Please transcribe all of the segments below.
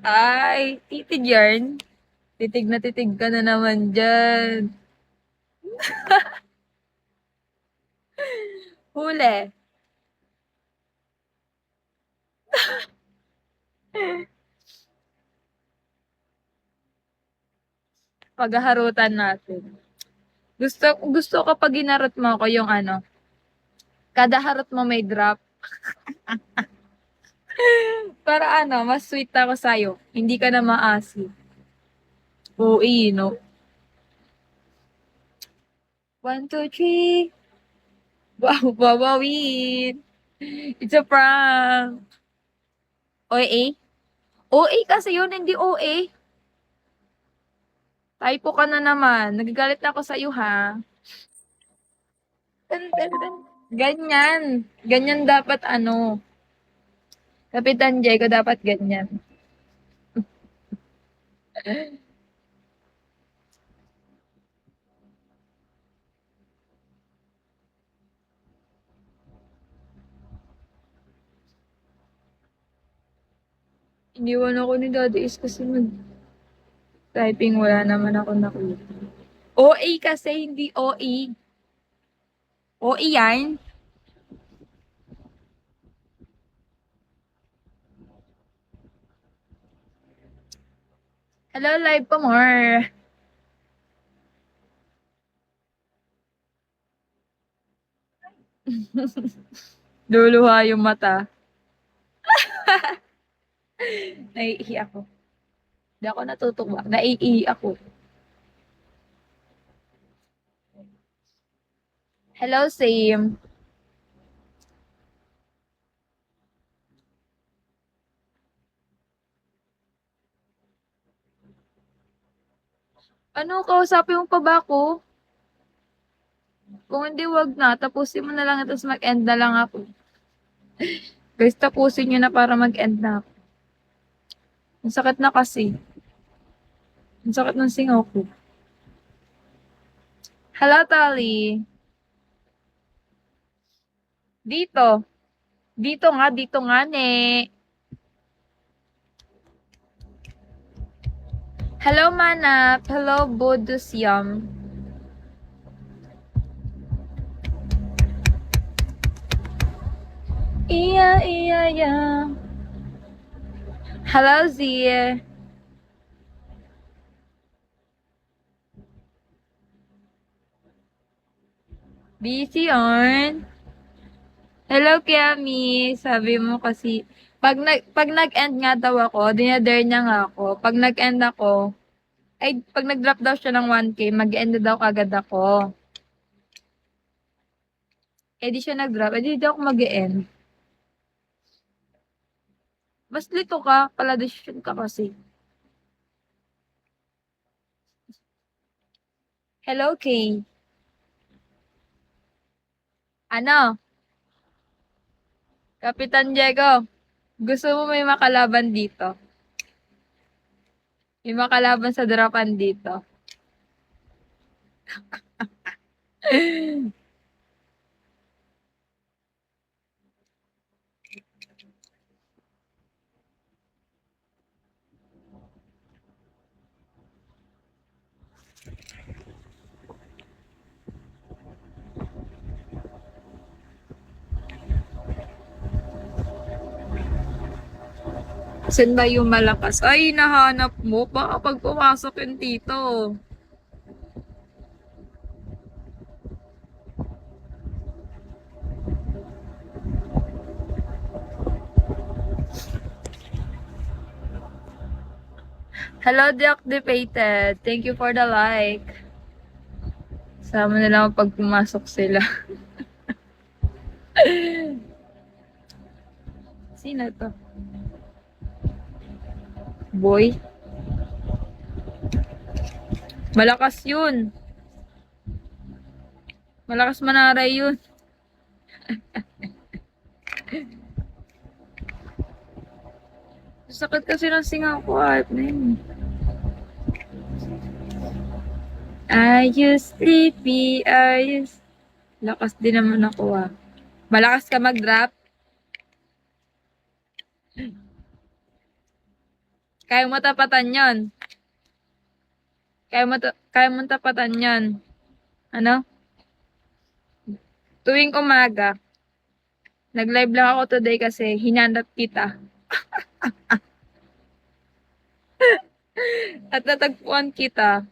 Ay, titid yarn. Titig na titig ka na naman dyan. Huli. Paghaharutan natin. Gusto gusto kapag ginarot mo ako yung ano, kada harot mo may drop. Para ano, mas sweet ako sa'yo. Hindi ka na maasim. Oo, no? One, two, three. Wow, wawawin. It's a prank. OA? OA kasi yun, hindi OA. Typo ka na naman. Nagagalit na ako sa'yo, ha? Tan, tan, tan. Ganyan. Ganyan dapat ano. Kapitan Diego dapat ganyan. Iniwan ako ni Daddy Is kasi mag-typing. Wala naman ako nakita. OA kasi, hindi OE. OE yan. Hello, live pa more. Luluha yung mata. Naiihi ako. Hindi ako natutuwa. Naiihi ako. Hello, same. Ano, kausapin mo pa ba ako? Kung hindi, wag na. Tapusin mo na lang tapos mag-end na lang ako. Guys, tapusin nyo na para mag-end na ako. Ang sakit na kasi. Ang sakit ng singaw ko. Hello, Tali. Dito. Dito nga, ne. Hello, Manap. Hello, Bodusyam. Iya, iya, iya. Hello, Zia. Busy on. Hello, Kiami. Sabi mo kasi, pag nag-end nga daw ako, dinadare niya nga ako. Pag nag-end ako, ay, pag nag-drop daw siya ng 1K, mag-end daw kagad ako. Eh, di siya nag-drop, eh, di ako mag-end. Mas lito ka, pala decision ka kasi. Hello, Kay. Ano? Kapitan Diego, gusto mo may makalaban dito? May makalaban sa dropan dito. Saan ba yung malakas? Ay, nahanap mo. Baka pag pumasok yung tito. Hello, deactivated. Thank you for the like. Sama nila ako pag pumasok sila. Sino to? Boy? Malakas yun. Malakas manaray yun. Sakit kasi ng singa ko. Ayop na yun. Are you sleepy? Are you... Lakas din naman ako ah. Malakas ka mag-drop? Kaya mo tapatan yon. Kaya mo tapatan yon. Ano? Tuwing umaga, nag-live lang ako today kasi hinanap kita. At natagpuan kita.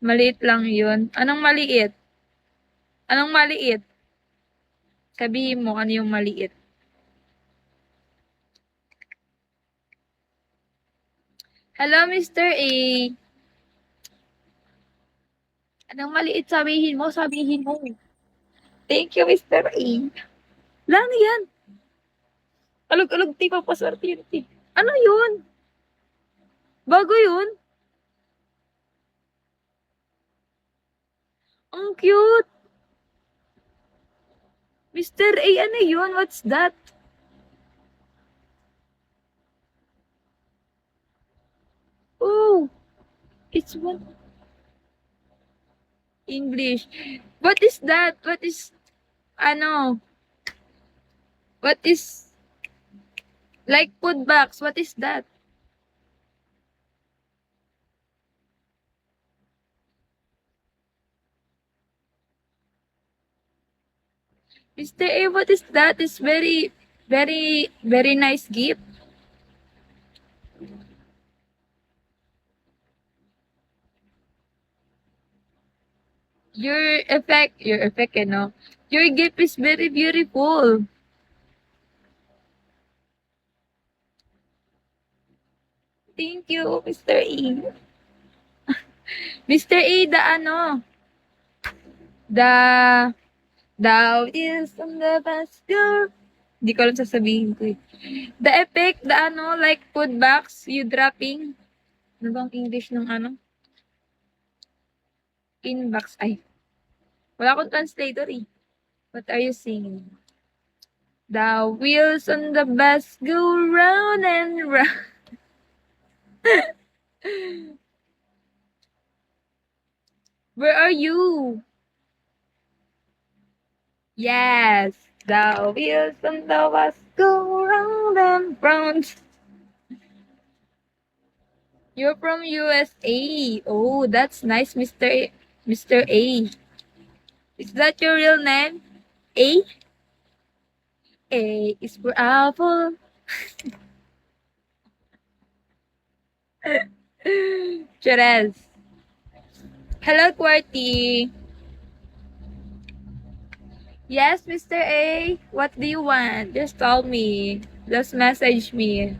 Maliit lang yun. Anong maliit? Anong maliit? Sabihin mo ano yung maliit. Hello, Mr. A. Anong maliit sabihin mo? Sabihin mo. Thank you, Mr. A. Lang yan. Alog-alog ti papaswerte yun ti. Ano yun? Bago yun? Ang cute. Mr. A, ano yun? What's that? Oh, it's one English. What is that? What is, ano, what is, like food box? What is that? Mr. A, what is that? It's very, very, very nice gift. Your effect, you know. Your gift is very beautiful. Thank you, Mr. E. Mr. E, the ano, the, thou is on the basket. Hindi ko alam sasabihin ko eh. The effect, the ano, like food box, you dropping. Ano bang English ng ano? Inbox. Ay, wala akong translator eh. What are you singing? The wheels on the bus go round and round. Where are you? Yes, the wheels on the bus go round and round. You're from USA. Oh, that's nice, Mr. A. Is that your real name? A? A is for apple. Cherez. Hello, Quarty. Yes, Mr. A. What do you want? Just tell me. Just message me.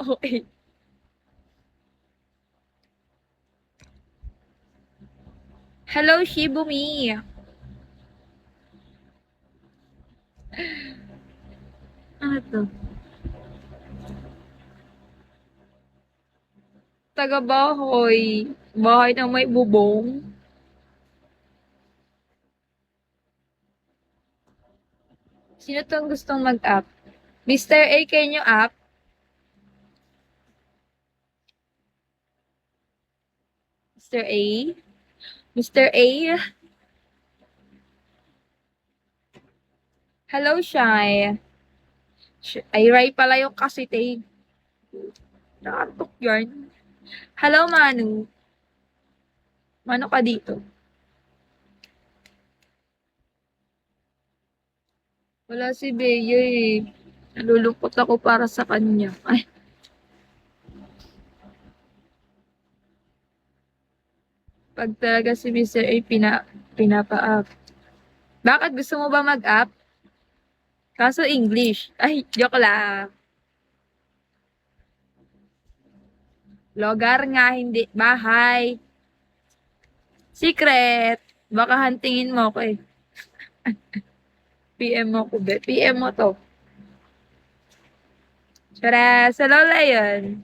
Okay. Hello, Shibumi. Ano to? Taga-bahoy. Bahay na may bubong. Sino tong gustong mag-up? Mr. A, can you up? Mr. A? Mr. A? Hello, Shy. Ay, Ray pala yung kasite. Nakatok yarn. Hello, Manu. Mano ka dito? Wala si Bea eh. Nalulungkot ako para sa kanya. Ay, pag talaga si Mr. A pinapa-up. Bakit gusto mo ba mag-up? Kaso English. Ay, joke lang. Lugar nga, hindi. Bahay. Secret. Baka hantingin mo ko eh. PM mo ko, be. PM mo to. Tara, sa lola yun.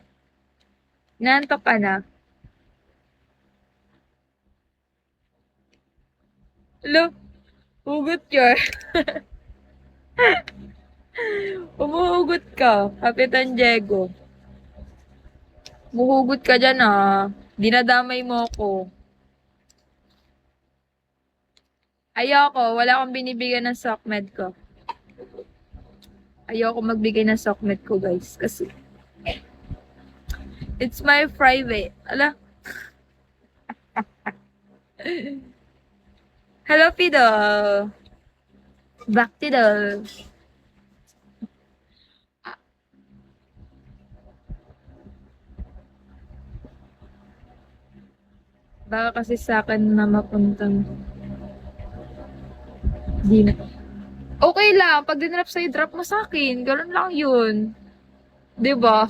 Nantok ka na. Look, hugot yun. Umuhugot ka, Kapitan Diego. Muhugot ka dyan ah. Dinadamay mo ko. Ayoko, wala akong binibigyan ng sockmed ko. Ayoko magbigay ng sockmate ko, guys. Kasi, it's my private. Ala. Hello, Pido. Back to the... Baka kasi sa akin na mapuntang... Di na. Okay lang. Pag dinrap sa'yo, drop mo sa akin. Ganun lang yun. 'Di ba?